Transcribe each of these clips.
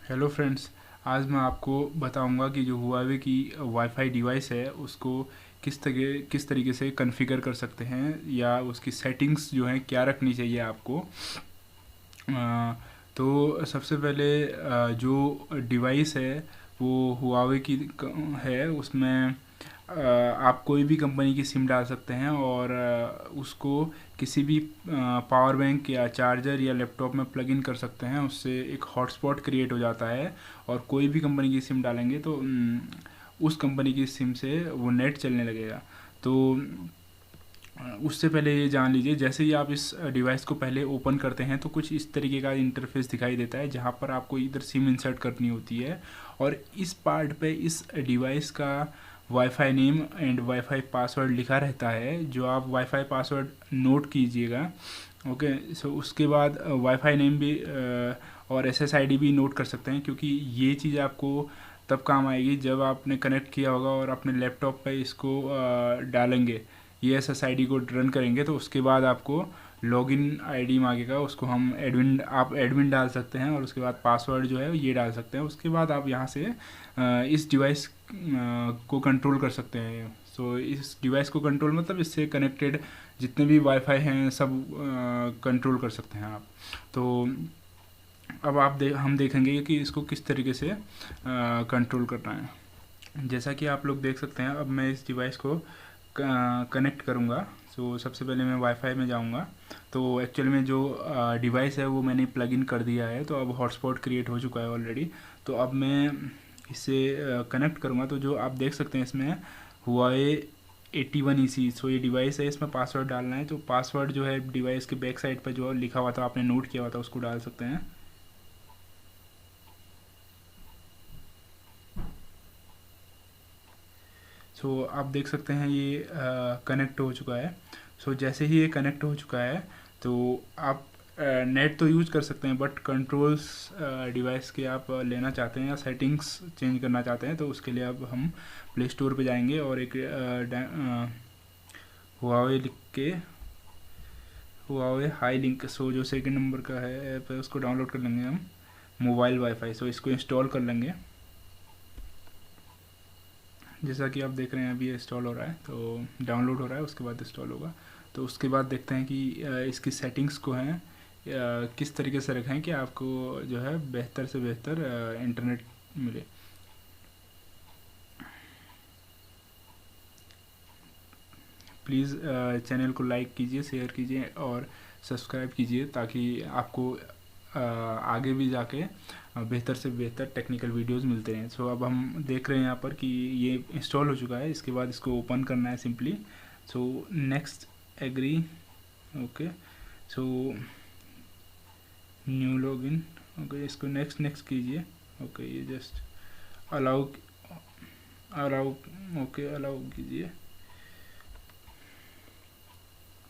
Hello friends. आज मैं आपको बताऊंगा कि जो हुआवे की वाईफाई डिवाइस है उसको किस तरीके से कॉन्फ़िगर कर सकते हैं या उसकी सेटिंग्स जो हैं क्या रखनी चाहिए आपको। तो सबसे पहले जो डिवाइस है वो हुआवे की है। उसमें आप कोई भी कंपनी की सिम डाल सकते हैं और उसको किसी भी पावर बैंक या चार्जर या लैपटॉप में प्लग इन कर सकते हैं। उससे एक हॉटस्पॉट क्रिएट हो जाता है और कोई भी कंपनी की सिम डालेंगे तो उस कंपनी की सिम से वो नेट चलने लगेगा। तो उससे पहले ये जान लीजिए, जैसे ही आप इस डिवाइस को पहले ओपन करते हैं तो कुछ इस तरीके का इंटरफेस दिखाई देता है जहाँ पर आपको इधर सिम इंसर्ट करनी होती है। और इस पार्ट पे इस डिवाइस का wifi name and wifi password लिखा रहता है, जो आप वाईफाई पासवर्ड नोट कीजिएगा। ओके, सो उसके बाद वाईफाई नेम भी और एसएसआईडी भी नोट कर सकते हैं, क्योंकि ये चीज़ आपको तब काम आएगी जब आपने कनेक्ट किया होगा और अपने लैपटॉप पे इसको डालेंगे, ये एसएसआईडी को रन करेंगे तो उसके बाद आपको लॉगिन आईडी मांगेगा। उसको हम आप एडमिन डाल सकते हैं और उसके बाद पासवर्ड जो है ये डाल सकते हैं। उसके बाद आप यहाँ से इस डिवाइस को कंट्रोल कर सकते हैं। सो इस डिवाइस को कंट्रोल मतलब इससे कनेक्टेड जितने भी वाईफाई हैं सब कंट्रोल कर सकते हैं आप। तो अब हम देखेंगे कि इसको किस तरीके से कंट्रोल करना है। जैसा कि आप लोग देख सकते हैं, अब मैं इस डिवाइस को कनेक्ट करूँगा। सो सबसे पहले मैं वाईफाई में जाऊँगा। तो एक्चुअल में जो डिवाइस है वो मैंने प्लग इन कर दिया है, तो अब हॉटस्पॉट क्रिएट हो चुका है ऑलरेडी। तो अब मैं इससे कनेक्ट करूँगा। तो जो आप देख सकते हैं इसमें हुआवे 81EC, सो ये डिवाइस है, इसमें पासवर्ड डालना है। तो पासवर्ड जो है डिवाइस के बैक साइड पर जो लिखा हुआ था, आपने नोट किया हुआ था, उसको डाल सकते हैं। सो आप देख सकते हैं ये कनेक्ट हो चुका है। सो जैसे ही ये कनेक्ट हो चुका है तो आप नेट तो यूज़ कर सकते हैं, बट कंट्रोल्स डिवाइस के आप लेना चाहते हैं या सेटिंग्स चेंज करना चाहते हैं तो उसके लिए अब हम प्ले स्टोर पे जाएंगे और एक हुआवे लिख के हुआवे हाई लिंक, सो जो सेकंड नंबर का है ऐप है उसको डाउनलोड कर लेंगे हम, मोबाइल वाईफाई। सो इसको इंस्टॉल कर लेंगे। जैसा कि आप देख रहे हैं अभी इंस्टॉल हो रहा है, तो डाउनलोड हो रहा है, उसके बाद इंस्टॉल होगा। तो उसके बाद देखते हैं कि इसकी सेटिंग्स को हैं किस तरीके से रखें कि आपको जो है बेहतर से बेहतर इंटरनेट मिले। प्लीज़ चैनल को लाइक कीजिए, शेयर कीजिए और सब्सक्राइब कीजिए, ताकि आपको आगे भी जाके बेहतर से बेहतर टेक्निकल वीडियोस मिलते रहें। सो अब हम देख रहे हैं यहाँ पर कि ये इंस्टॉल हो चुका है। इसके बाद इसको ओपन करना है simply. So next, agree, okay. So new login, okay, इसको नेक्स्ट नेक्स्ट कीजिए। ओके, ये just allow allow okay allow कीजिए।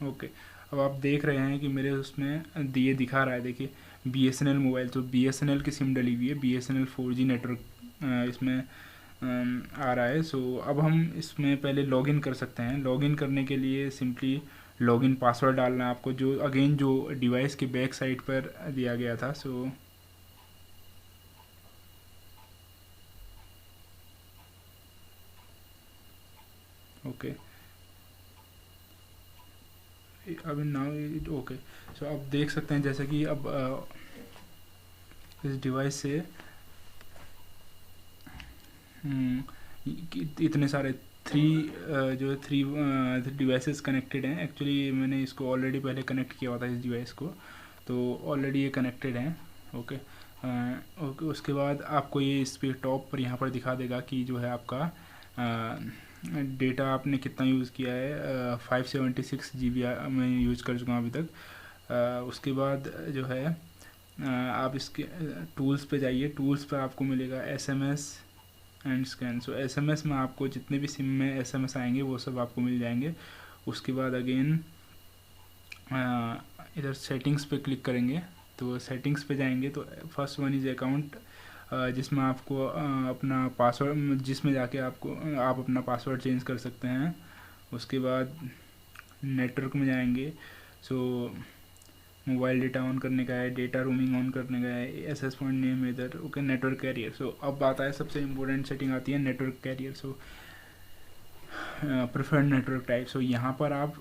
ओके, अब आप देख रहे हैं कि मेरे उसमें ये दिखा रहा है, देखिए BSNL मोबाइल, तो BSNL की सिम डली हुई है, BSNL 4G नेटवर्क इसमें आ रहा है। सो अब हम इसमें पहले लॉगिन कर सकते हैं। लॉगिन करने के लिए सिंपली लॉगिन पासवर्ड डालना है आपको, जो अगेन जो डिवाइस के बैक साइड पर दिया गया था। सो ओके, अभी नाउ ओके। सो आप देख सकते हैं जैसे कि अब इस डिवाइस से इतने सारे जो है थ्री डिवाइसेस कनेक्टेड हैं। एक्चुअली मैंने इसको ऑलरेडी पहले कनेक्ट किया हुआ था इस डिवाइस को, तो ऑलरेडी ये कनेक्टेड हैं। ओके, ओके, उसके बाद आपको ये इस पे टॉप पर यहाँ पर दिखा देगा कि जो है आपका डेटा आपने कितना यूज़ किया है। 576 GB मैं यूज़ कर चुका हूँ अभी तक। उसके बाद जो है आप इसके टूल्स पे जाइए। टूल्स पर आपको मिलेगा SMS and scan. So SMS में आपको जितने भी सिम में SMS आएंगे वो सब आपको मिल जाएंगे। उसके बाद अगेन इधर सेटिंग्स पे क्लिक करेंगे। तो सेटिंग्स पे जाएंगे तो फर्स्ट वन इज़ अकाउंट, जिसमें आपको अपना पासवर्ड, जिसमें जाके आप अपना पासवर्ड चेंज कर सकते हैं। उसके बाद नेटवर्क में जाएंगे। सो मोबाइल डेटा ऑन करने का है, डेटा रोमिंग ऑन करने का है, एसएस पॉइंट नेम इधर, ओके, नेटवर्क कैरियर। सो अब बात आए सबसे इम्पोर्टेंट सेटिंग आती है नेटवर्क कैरियर। सो प्रेफर्ड नेटवर्क टाइप। सो यहाँ पर आप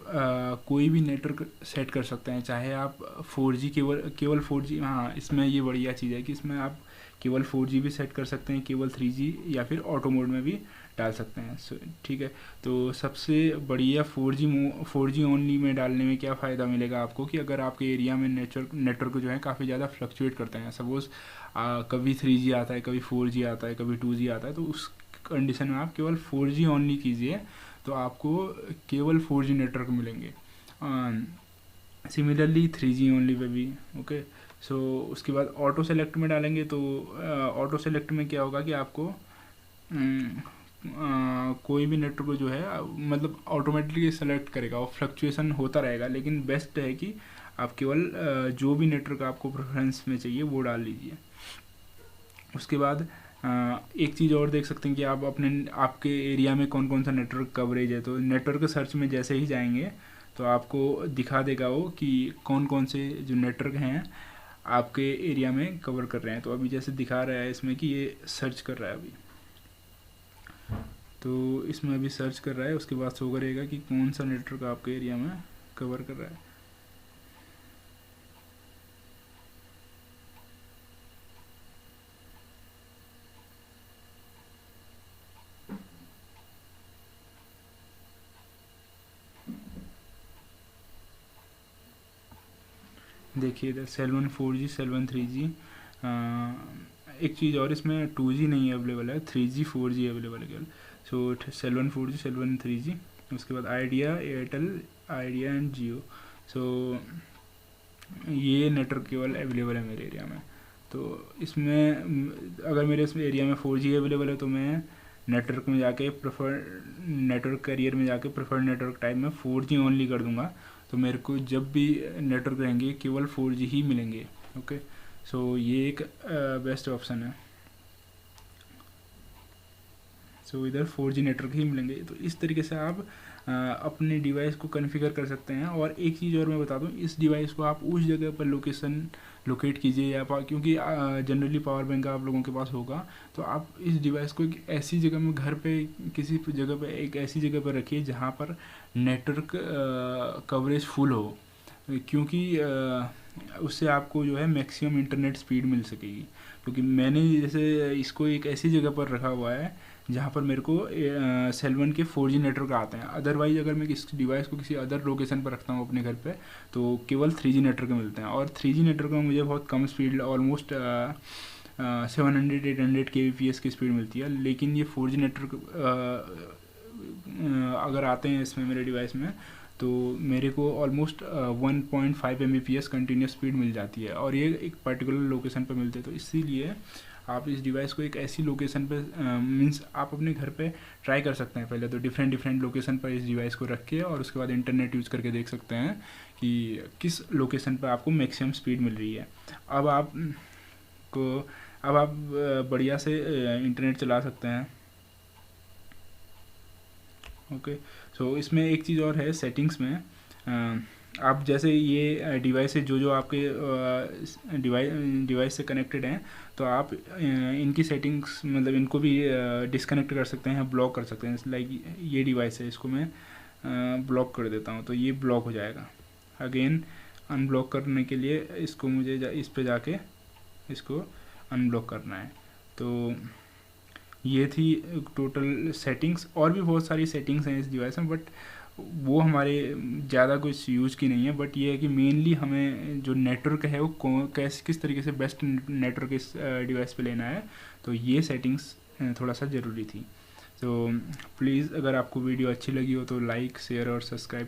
कोई भी नेटवर्क सेट कर सकते हैं, चाहे आप 4G केवल 4G, हाँ इसमें ये बढ़िया चीज़ है कि इसमें आप केवल 4G भी सेट कर सकते हैं, केवल 3G या फिर ऑटो मोड में भी डाल सकते हैं। सो ठीक है, तो सबसे बढ़िया 4G ओनली में डालने में क्या फ़ायदा मिलेगा आपको कि अगर आपके एरिया में नेटवर्क जो है काफ़ी ज़्यादा फ्लक्चुएट करते हैं, सपोज़ कभी 3G आता है, कभी 4G आता है, कभी 2G आता है, तो उस कंडीशन में आप केवल 4G ओनली कीजिए तो आपको केवल 4G नेटवर्क मिलेंगे। सिमिलरली 3G ओनली पे भी, ओके। सो उसके बाद ऑटो सेलेक्ट में डालेंगे तो ऑटो सेलेक्ट में क्या होगा कि आपको कोई भी नेटवर्क जो है मतलब ऑटोमेटिकली सेलेक्ट करेगा और फ्लक्चुएशन होता रहेगा, लेकिन बेस्ट है कि आप केवल जो भी नेटवर्क आपको प्रेफरेंस में चाहिए वो डाल लीजिए। उसके बाद एक चीज़ और देख सकते हैं कि आप आपके एरिया में कौन कौन सा नेटवर्क कवरेज है। तो नेटवर्क सर्च में जैसे ही जाएंगे तो आपको दिखा देगा वो कि कौन कौन से जो नेटवर्क हैं आपके एरिया में कवर कर रहे हैं। तो अभी जैसे दिखा रहा है इसमें कि ये सर्च कर रहा है अभी, तो इसमें अभी सर्च कर रहा है, उसके बाद शो करेगा कि कौन सा नेटवर्क आपके एरिया में कवर कर रहा है। देखिए इधर सेल 1 4G, सेल 1 3G। एक चीज़ और, इसमें 2G नहीं अवेलेबल है, 3G 4G अवेलेबल है केवल। सो सेल 1 4G, सेल 1 3G। उसके बाद आइडिया, एयरटेल, आइडिया एंड जियो। सो ये नेटवर्क केवल अवेलेबल है मेरे एरिया में। तो इसमें अगर मेरे इसमें एरिया में 4G अवेलेबल है तो मैं नेटवर्क में जाके नेटवर्क कैरियर में जाके प्रेफर्ड नेटवर्क टाइप में 4G ओनली कर दूंगा, तो मेरे को जब भी नेटवर्क रहेंगे केवल 4G ही मिलेंगे, ओके। सो ये एक बेस्ट ऑप्शन है। सो इधर 4G नेटवर्क ही मिलेंगे। तो इस तरीके से आप अपने डिवाइस को कॉन्फ़िगर कर सकते हैं। और एक चीज़ और मैं बता दूं, इस डिवाइस को आप उस जगह पर लोकेट कीजिए या क्योंकि जनरली पावर बैंक आप लोगों के पास होगा, तो आप इस डिवाइस को एक ऐसी जगह में घर पे किसी जगह पे एक ऐसी जगह पर रखिए जहाँ पर नेटवर्क कवरेज फुल हो, क्योंकि उससे आपको जो है मैक्सिमम इंटरनेट स्पीड मिल सकेगी। क्योंकि मैंने जैसे इसको एक ऐसी जगह पर रखा हुआ है जहाँ पर मेरे को सेल 1 के 4G नेटवर्क आते हैं। अदरवाइज़ अगर मैं इस डिवाइस को किसी अदर लोकेशन पर रखता हूँ अपने घर पे तो केवल 3G नेटवर्क मिलते हैं। और 3G नेटवर्क में मुझे बहुत कम स्पीड, ऑलमोस्ट 700-800 kbps की स्पीड मिलती है। लेकिन ये 4G नेटवर्क अगर आते हैं इसमें मेरे डिवाइस में तो मेरे को ऑलमोस्ट 1.5 Mbps कंटिन्यूस स्पीड मिल जाती है, और ये एक पर्टिकुलर लोकेशन पर मिलते हैं। तो इसीलिए आप इस डिवाइस को एक ऐसी लोकेशन पे मीन्स आप अपने घर पे ट्राई कर सकते हैं पहले तो डिफरेंट लोकेशन पर इस डिवाइस को रख के, और उसके बाद इंटरनेट यूज़ करके देख सकते हैं कि किस लोकेशन पर आपको मैक्सिमम स्पीड मिल रही है। अब आप बढ़िया से इंटरनेट चला सकते हैं, ओके। सो इसमें एक चीज़ और है सेटिंग्स में, आप जैसे ये डिवाइस है जो आपके डिवाइस से कनेक्टेड हैं, तो आप इनकी सेटिंग्स मतलब इनको भी डिस्कनेक्ट कर सकते हैं, ब्लॉक कर सकते हैं। लाइक ये डिवाइस है, इसको मैं ब्लॉक कर देता हूँ तो ये ब्लॉक हो जाएगा। अगेन अनब्लॉक करने के लिए इसको मुझे इस पे जाके इसको अनब्लॉक करना है। तो ये थी टोटल सेटिंग्स। और भी बहुत सारी सेटिंग्स हैं इस डिवाइस में, बट वो हमारे ज़्यादा कुछ यूज़ की नहीं है। बट ये है कि मेनली हमें जो नेटवर्क है वो किस तरीके से बेस्ट नेटवर्क इस डिवाइस पे लेना है, तो ये सेटिंग्स थोड़ा सा ज़रूरी थी। तो प्लीज़ अगर आपको वीडियो अच्छी लगी हो तो लाइक, शेयर और सब्सक्राइब